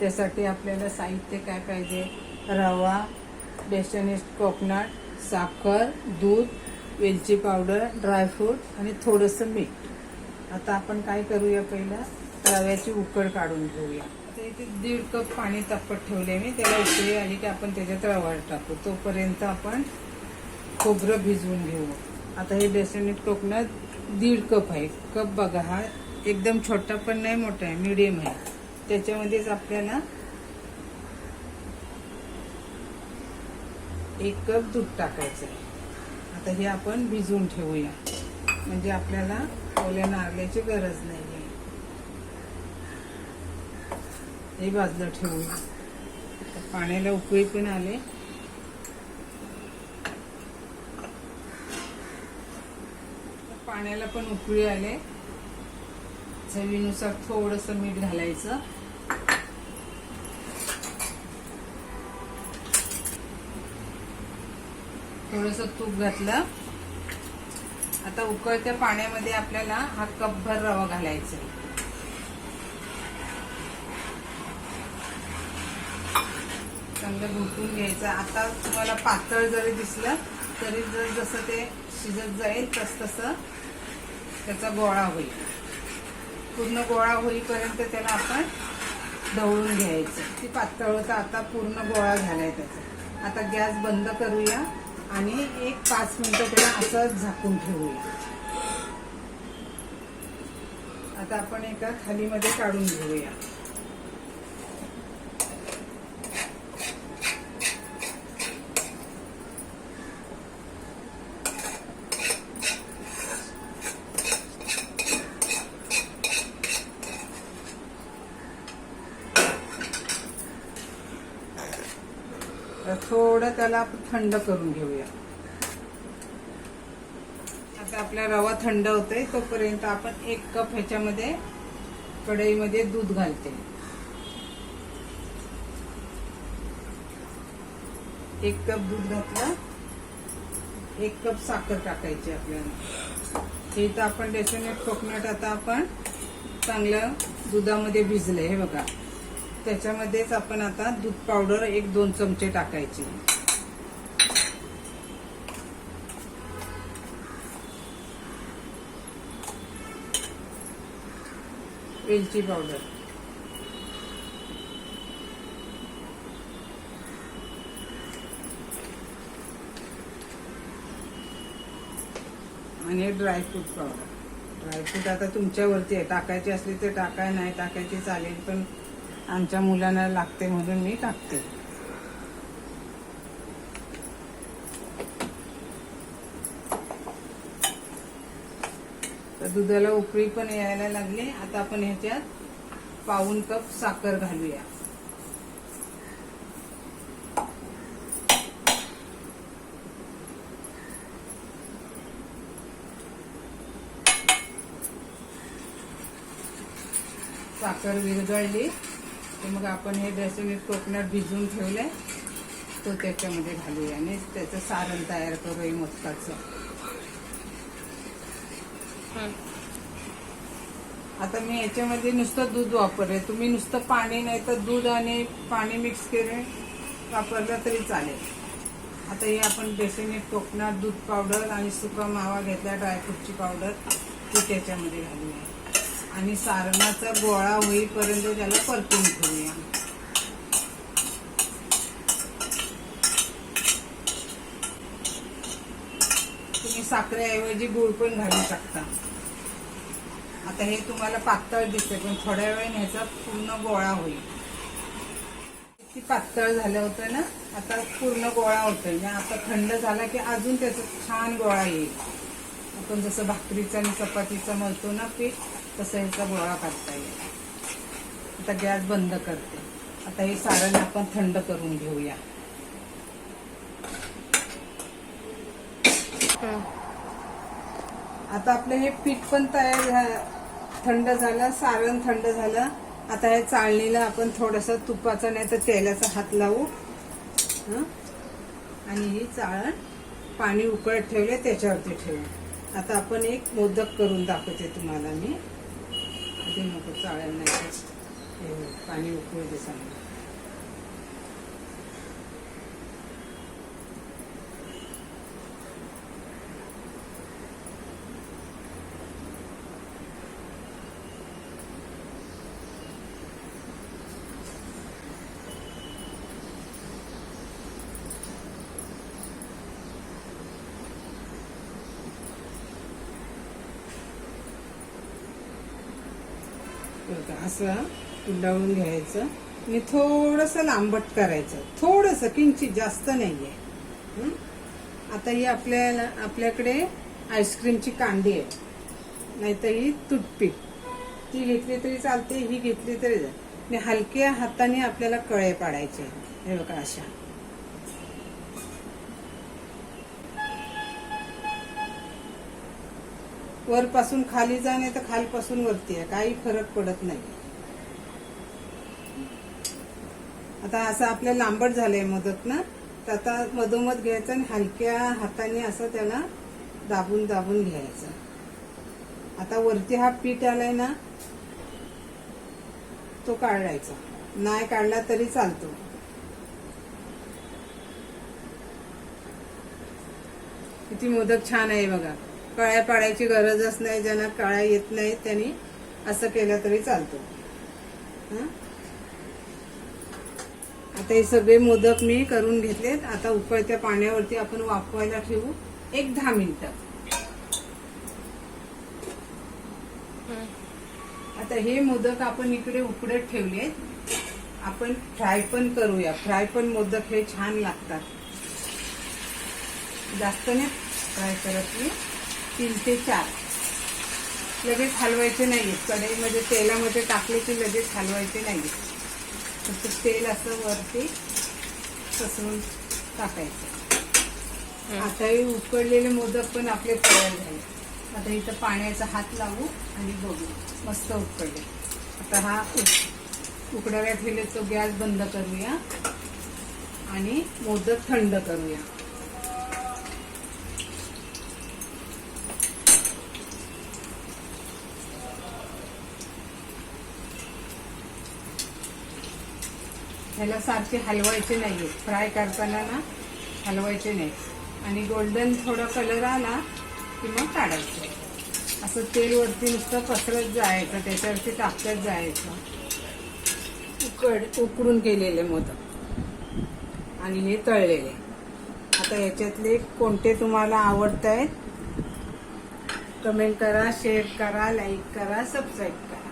त्यासाठी आपल्याला साहित्य काय पाहिजे, रवा, बेसन, कोकोनट, साखर, दूध, वेलची पावडर, ड्रायफ्रूट आणि थोडंसं मीठ। आता आपण काय करूया, पहिला रव्याची उकळ काढून घेऊया। आता इथे 1.5 कप पाणी तापत ठेवले मी, त्याला उकळी आली की आपण त्याच्यात रवा टाकू। तोपर्यंत आपण खोबरं भिजवून घेऊ। आता हे बेसन कोकोनट 1.5 कप आहे। कप बघा, हा एकदम छोटा पण नाही मोठा आहे, मीडियम आहे। त्याच्यामध्येच आपल्याला 1 कप दूध टाकायचं आहे। आता हे आपण भिजवून ठेवूया, म्हणजे आपल्याला ओल्या नारळाची गरज नाही आहे। हे बाजूला ठेवूया। पाण्याला उकळी पण आले। पाण्याला पण उकळी आले। चवीनुसार थोडंसं मीठ घालायचं। थोडंसं तूप घातलं। आता उकळत्या पाण्यामध्ये आपल्याला हा कपभर रवा घालायचा। चांगलं घोटून घ्यायचं। आता तुम्हाला पातळ जरी दिसलं तरी जसं ते शिजत जाईल तसं त्याचा गोळा होईल। पूर्ण गोळा होईपर्यंत त्याला आपण ढवळून घ्यायचं। ती पातळ होतं, आता पूर्ण गोळा झालाय त्याचा। आता गॅस बंद करूया आणि 5 मिनिटं त्याला असं झाकून ठेवूया। आता आपण एका थालीमध्ये काढून घेऊया। थोडं त्याला थंड करून घेऊया। आता आपला रवा थंड होतोय, तोपर्यंत आपण 1 कप ह्याच्यामध्ये कढईमध्ये दूध घालते। 1 कप दूध घातलं। 1 कप साखर टाकायची आपल्याला। हे तर आपण बेसन कोकोनट आता आपण चांगलं दुधामध्ये भिजलंय, हे बघा। त्याच्यामध्येच आपण आता दूध पावडर 1-2 चमचे टाकायची। वेलची पावडर, आणि ड्रायफ्रूट पावडर। ड्रायफ्रूट आता तुमच्यावरती आहे, टाकायची असली तर टाकाय, नाही टाकायची चालेल, पण आमच्या मुलांना लागते म्हणून मी टाकते। तर दुधाला उकळी पण यायला लागली। आता आपण ह्याच्यात 1/4 कप साखर घालूया। साखर विरघळली तर मग आपण हे बेसन कोकोनट भिजवून ठेवलंय तो त्याच्यामध्ये घालूया आणि त्याचं सारण तयार करूया मोदकाचं। आता मी याच्यामध्ये नुसतं दूध वापरले, तुम्ही नुसतं पाणी नाही तर दूध आणि पाणी मिक्स करून वापरलं तरी चालेल। आता हे आपण बेसन कोकोनट, दूध पावडर आणि सुका मावा घेतला, ड्रायफ्रूटची पावडर, ती त्याच्यामध्ये घालूया आणि सारणाचा गोळा होईपर्यंत त्याला परतून घेऊया। तुम्ही साखरेऐवजी गूळ पण घालू शकता। आता हे तुम्हाला पातळ दिसते, पण थोड्या वेळाने ह्याचा पूर्ण गोळा होईल। किती पातळ झालं होतं ना, आता पूर्ण गोळा होतोय। आता थंड झाला की अजून त्याचा छान गोळा येईल। आपण जसं भाकरीचा आणि चपातीचा मळतो ना पीठ, तसं ह्याचा गोळा करता येईल। आता गॅस बंद करते। आता हे सारण आपण थंड करून घेऊया। आता आपलं हे पीठ पण तयार झालं, थंड झालं, सारण थंड झालं। आता हे चाळणीला आपण थोडंसं तुपाचा नाही तर तेलाचा हात लावू आणि ही चाळण पाणी उकळत ठेवले त्याच्यावरती ठेवू। आता आपण एक मोदक करून दाखवते तुम्हाला मी। आधी नको चाळण नाही, हे पाणी उकळू दे चांगलं. असं उलवून घ्यायचं आणि थोडंसं लांबट करायचं, थोडंसं, किंचित, जास्त नाहीये. आता ही आपल्याकडे आईस्क्रीमची कांडी आहे, नाहीतर ही टूथपिक, ती घेतली तरी चालते, ही घेतली तरी चालते. हलक्या हाताने आपल्याला कळे पाडायचे. हे बघा अशा. वरपासून खाली जा, नाही तर खालपासून वरती आहे, काही फरक पडत नाही. आता असं आपल्या लांबट झालंय मोदक ना, तर आता मधोमध घ्यायचं आणि हलक्या हाताने असं त्याला दाबून दाबून घ्यायचं. आता वरती हा पीठ आलाय ना, तो काढायचा, नाही काढला तरी चालतो. किती मोदक छान आहे बघा. कळ्या पाडायची गरजच नाही, ज्यांना कळ्या येत नाही त्यांनी असं केलं तरी चालतो. आता हे सगळे मोदक मी करून घेतलेत. आता उकळत्या पाण्यावरती आपण वाफवायला ठेवू 10 मिनिटं. आता हे मोदक आपण इकडे उकडत ठेवलेत. आपण फ्राय पण करूया. फ्राय पण मोदक हे छान लागतात. जास्त नाही फ्राय करत मी, 3 ते 4. लगेच हलवायचे नाहीये. कढईमध्ये तेलामध्ये टाकले की लगेच हलवायचे नाहीये. फक्त तेल असं वरती पसरून टाकायचं. आता हे उकडलेले मोदक पण आपले तयार झाले. आता इथं पाण्याचा हात लावू आणि बघू. मस्त उकडले. आता हा उकडायला ठेवले तो गॅस बंद करूया आणि मोदक थंड करूया. ह्याला सारखे हलवायचे नाहीये. फ्राय करताना ना हलवायचे नाही. आणि गोल्डन थोडा कलर आला की मग काढायचं. असं तेल वरती नुसतं पसरत जायचं, त्याच्यावरती टाकत जायचं. उकडून केलेले मोदक आणि हे तळलेले. आता याच्यातले कोणते तुम्हाला आवडत आहेत कमेंट करा, शेअर करा, लाईक करा, सबस्क्राईब करा.